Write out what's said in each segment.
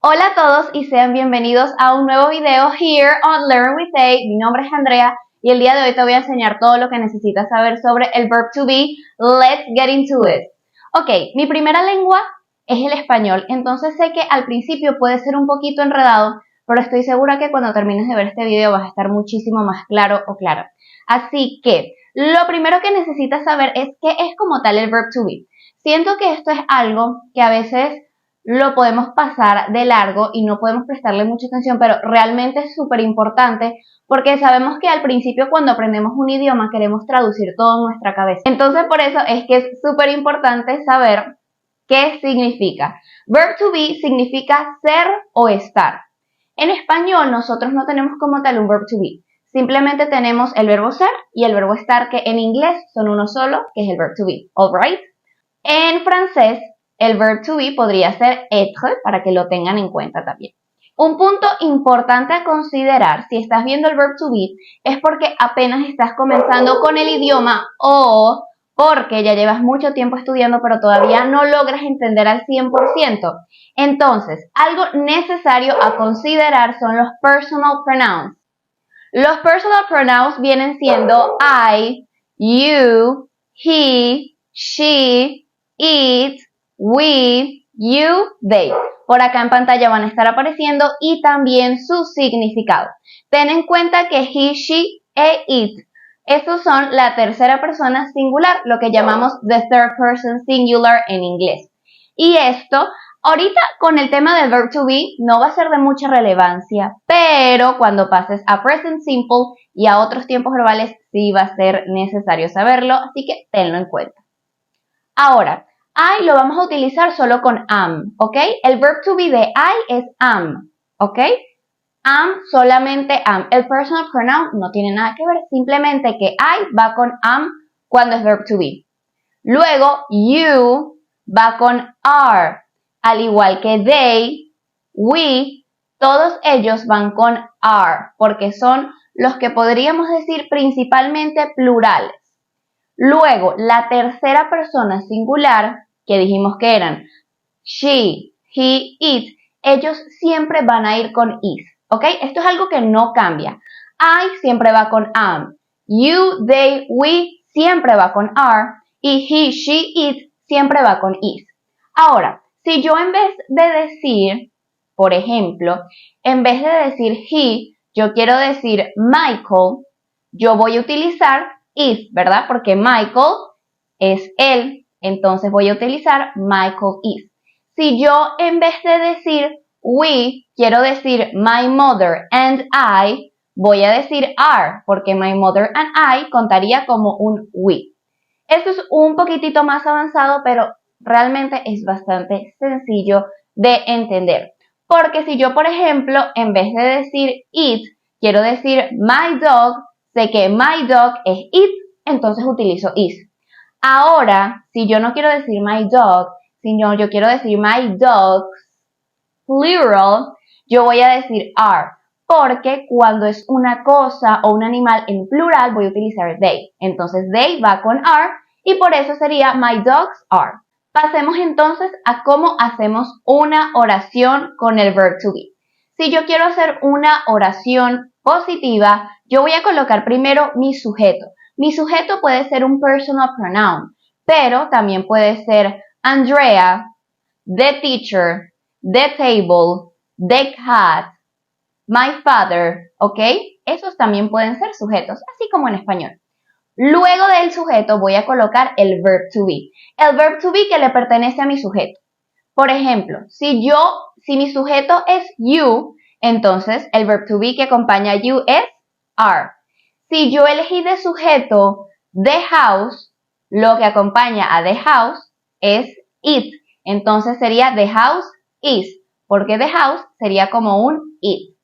Hola a todos y sean bienvenidos a un nuevo video here on Learn with A. Mi nombre es Andrea y el día de hoy te voy a enseñar todo lo que necesitas saber sobre el verb to be. Let's get into it. Ok, mi primera lengua es el español, entonces sé que al principio puede ser un poquito enredado, pero estoy segura que cuando termines de ver este video vas a estar muchísimo más claro o clara. Así que lo primero que necesitas saber es qué es como tal el verb to be. Siento que esto es algo que a veces lo podemos pasar de largo y no podemos prestarle mucha atención, pero realmente es súper importante porque sabemos que al principio cuando aprendemos un idioma queremos traducir todo en nuestra cabeza. Entonces por eso es que es súper importante saber qué significa. Verb to be significa ser o estar. En español nosotros no tenemos como tal un verb to be. Simplemente tenemos el verbo ser y el verbo estar, que en inglés son uno solo, que es el verb to be. Alright. En francés el verb to be podría ser être, para que lo tengan en cuenta también. Un punto importante a considerar si estás viendo el verb to be es porque apenas estás comenzando con el idioma o porque ya llevas mucho tiempo estudiando pero todavía no logras entender al 100%. Entonces, algo necesario a considerar son los personal pronouns. Los personal pronouns vienen siendo I, you, he, she, it, we, you, they. Por acá en pantalla van a estar apareciendo y también su significado. Ten en cuenta que he, she e it, estos son la tercera persona singular, lo que llamamos the third person singular en inglés. Y esto, ahorita con el tema del verb to be no va a ser de mucha relevancia, pero cuando pases a present simple y a otros tiempos verbales sí va a ser necesario saberlo, así que tenlo en cuenta. Ahora, I lo vamos a utilizar solo con am, ¿ok? El verb to be de I es am, ¿ok? Am, solamente am. El personal pronoun no tiene nada que ver, simplemente que I va con am cuando es verb to be. Luego, you va con are, al igual que they, we, todos ellos van con are, porque son los que podríamos decir principalmente plurales. Luego, la tercera persona singular, que dijimos que eran she, he, it, ellos siempre van a ir con is, ¿ok? Esto es algo que no cambia. I siempre va con am, you, they, we siempre va con are y he, she, it siempre va con is. Ahora, si yo en vez de decir, por ejemplo, en vez de decir he, yo quiero decir Michael, yo voy a utilizar is, ¿verdad? Porque Michael es él, entonces voy a utilizar Michael is. Si yo en vez de decir we, quiero decir my mother and I, voy a decir are, porque my mother and I contaría como un we. Esto es un poquitito más avanzado, pero realmente es bastante sencillo de entender. Porque si yo, por ejemplo, en vez de decir it, quiero decir my dog, sé que my dog es it, entonces utilizo is. Ahora, si yo no quiero decir my dog, sino yo quiero decir my dogs, plural, yo voy a decir are, porque cuando es una cosa o un animal en plural voy a utilizar they. Entonces they va con are y por eso sería my dogs are. Pasemos entonces a cómo hacemos una oración con el verb to be. Si yo quiero hacer una oración positiva, yo voy a colocar primero mi sujeto. Mi sujeto puede ser un personal pronoun, pero también puede ser Andrea, the teacher, the table, the cat, my father, ¿ok? Esos también pueden ser sujetos, así como en español. Luego del sujeto voy a colocar el verb to be. El verb to be que le pertenece a mi sujeto. Por ejemplo, si mi sujeto es you, entonces el verb to be que acompaña a you es are. Si yo elegí de sujeto the house, lo que acompaña a the house es it. Entonces sería the house is, porque the house sería como un it.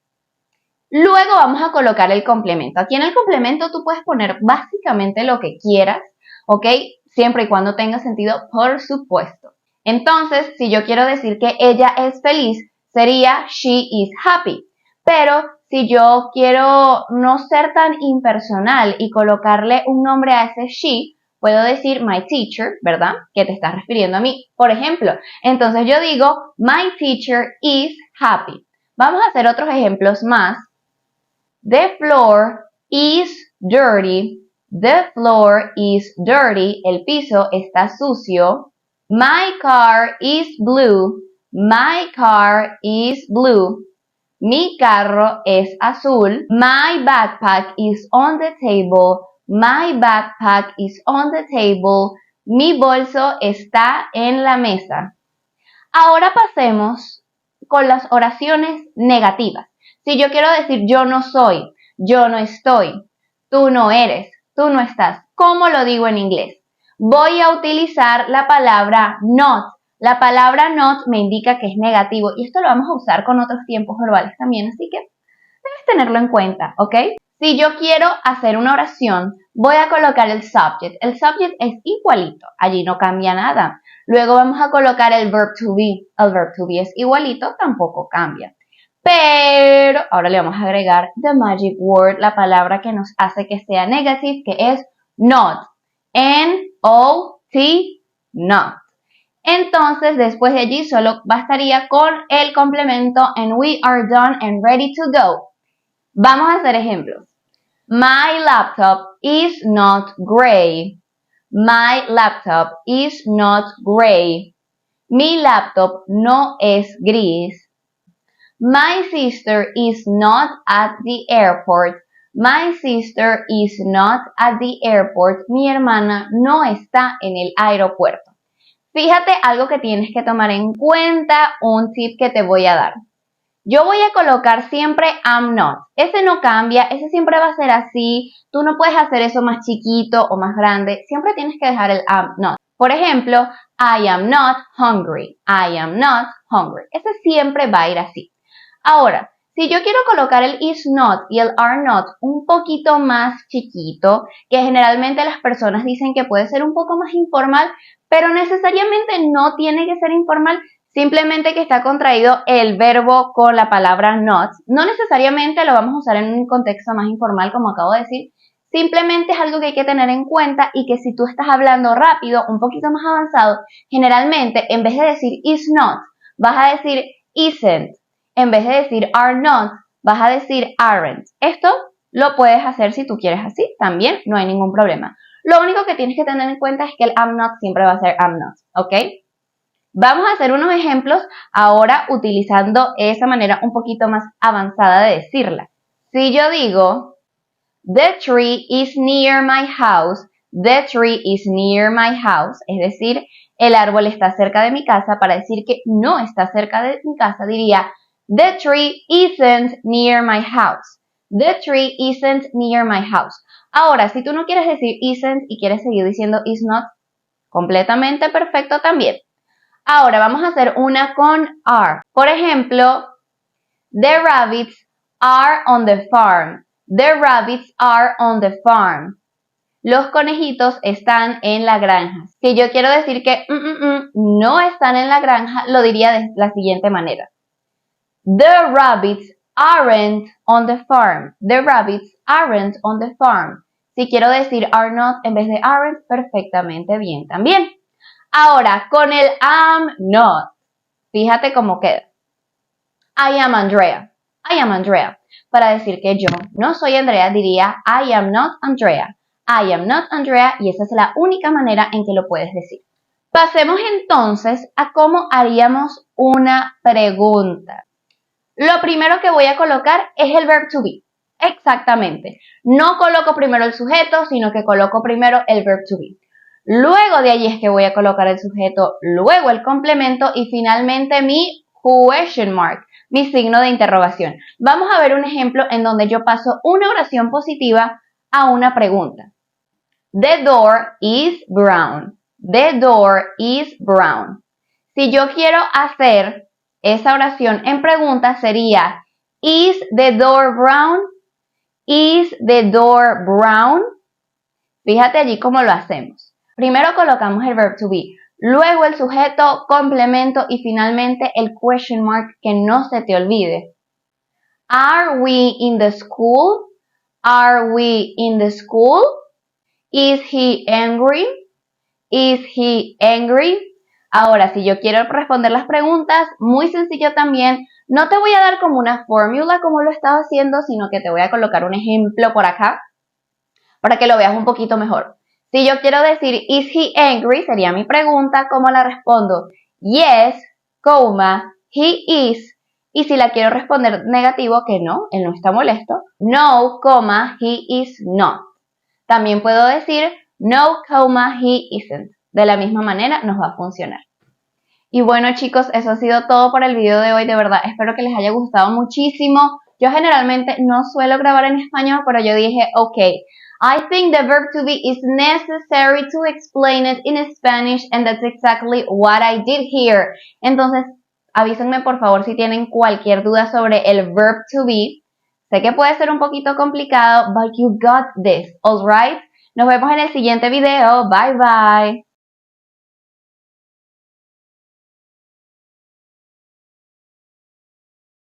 Luego vamos a colocar el complemento. Aquí en el complemento tú puedes poner básicamente lo que quieras, ¿ok? Siempre y cuando tenga sentido, por supuesto. Entonces, si yo quiero decir que ella es feliz, sería she is happy. Pero si yo quiero no ser tan impersonal y colocarle un nombre a ese she, puedo decir my teacher, ¿verdad? Que te estás refiriendo a mí. Por ejemplo, entonces yo digo my teacher is happy. Vamos a hacer otros ejemplos más. The floor is dirty. The floor is dirty. El piso está sucio. My car is blue. My car is blue. Mi carro es azul. My backpack is on the table. My backpack is on the table. Mi bolso está en la mesa. Ahora pasemos con las oraciones negativas. Si yo quiero decir yo no soy, yo no estoy, tú no eres, tú no estás, ¿cómo lo digo en inglés? Voy a utilizar la palabra not. La palabra not me indica que es negativo y esto lo vamos a usar con otros tiempos verbales también, así que debes tenerlo en cuenta, ¿ok? Si yo quiero hacer una oración, voy a colocar el subject. El subject es igualito, allí no cambia nada. Luego vamos a colocar el verb to be. El verb to be es igualito, tampoco cambia. Pero ahora le vamos a agregar the magic word, la palabra que nos hace que sea negative, que es not. N-O-T, not. Entonces, después de allí solo bastaría con el complemento and we are done and ready to go. Vamos a hacer ejemplos. My laptop is not gray. My laptop is not gray. Mi laptop no es gris. My sister is not at the airport. My sister is not at the airport. Mi hermana no está en el aeropuerto. Fíjate algo que tienes que tomar en cuenta, un tip que te voy a dar. Yo voy a colocar siempre am not. Ese no cambia, ese siempre va a ser así. Tú no puedes hacer eso más chiquito o más grande. Siempre tienes que dejar el am not. Por ejemplo, I am not hungry. I am not hungry. Ese siempre va a ir así. Ahora, si yo quiero colocar el is not y el are not un poquito más chiquito, que generalmente las personas dicen que puede ser un poco más informal, pero necesariamente no tiene que ser informal, simplemente que está contraído el verbo con la palabra not. No necesariamente lo vamos a usar en un contexto más informal, como acabo de decir, simplemente es algo que hay que tener en cuenta y que si tú estás hablando rápido, un poquito más avanzado, generalmente en vez de decir is not, vas a decir isn't. En vez de decir are not, vas a decir aren't. Esto lo puedes hacer si tú quieres así, también no hay ningún problema. Lo único que tienes que tener en cuenta es que el am not siempre va a ser am not, ¿ok? Vamos a hacer unos ejemplos ahora utilizando esa manera un poquito más avanzada de decirla. Si yo digo, the tree is near my house, the tree is near my house, es decir, el árbol está cerca de mi casa, para decir que no está cerca de mi casa diría, the tree isn't near my house. The tree isn't near my house. Ahora, si tú no quieres decir isn't y quieres seguir diciendo is not, completamente perfecto también. Ahora vamos a hacer una con are. Por ejemplo, the rabbits are on the farm. The rabbits are on the farm. Los conejitos están en la granja. Si yo quiero decir que no están en la granja, lo diría de la siguiente manera. The rabbits aren't on the farm. The rabbits aren't on the farm. Si quiero decir are not en vez de aren't, perfectamente bien también. Ahora, con el am not, fíjate cómo queda. I am Andrea. I am Andrea. Para decir que yo no soy Andrea, diría I am not Andrea. I am not Andrea y esa es la única manera en que lo puedes decir. Pasemos entonces a cómo haríamos una pregunta. Lo primero que voy a colocar es el verb to be. Exactamente. No coloco primero el sujeto, sino que coloco primero el verb to be. Luego de allí es que voy a colocar el sujeto, luego el complemento y finalmente mi question mark, mi signo de interrogación. Vamos a ver un ejemplo en donde yo paso una oración positiva a una pregunta. The door is brown. The door is brown. Si yo quiero hacer esa oración en pregunta sería is the door brown? Is the door brown? Fíjate allí cómo lo hacemos. Primero colocamos el verb to be, luego el sujeto, complemento y finalmente el question mark, que no se te olvide. Are we in the school? Are we in the school? Is he angry? Is he angry? Ahora, si yo quiero responder las preguntas, muy sencillo también. No te voy a dar como una fórmula como lo estaba haciendo, sino que te voy a colocar un ejemplo por acá para que lo veas un poquito mejor. Si yo quiero decir, is he angry? Sería mi pregunta, ¿cómo la respondo? Yes, he is. Y si la quiero responder negativo, que no, él no está molesto, no, he is not. También puedo decir, no, he isn't. De la misma manera nos va a funcionar. Y bueno chicos, eso ha sido todo por el video de hoy, de verdad, espero que les haya gustado muchísimo. Yo generalmente no suelo grabar en español, pero yo dije, ok, I think the verb to be is necessary to explain it in Spanish, and that's exactly what I did here. Entonces, avísenme por favor si tienen cualquier duda sobre el verb to be. Sé que puede ser un poquito complicado, but you got this, alright? Nos vemos en el siguiente video, bye bye.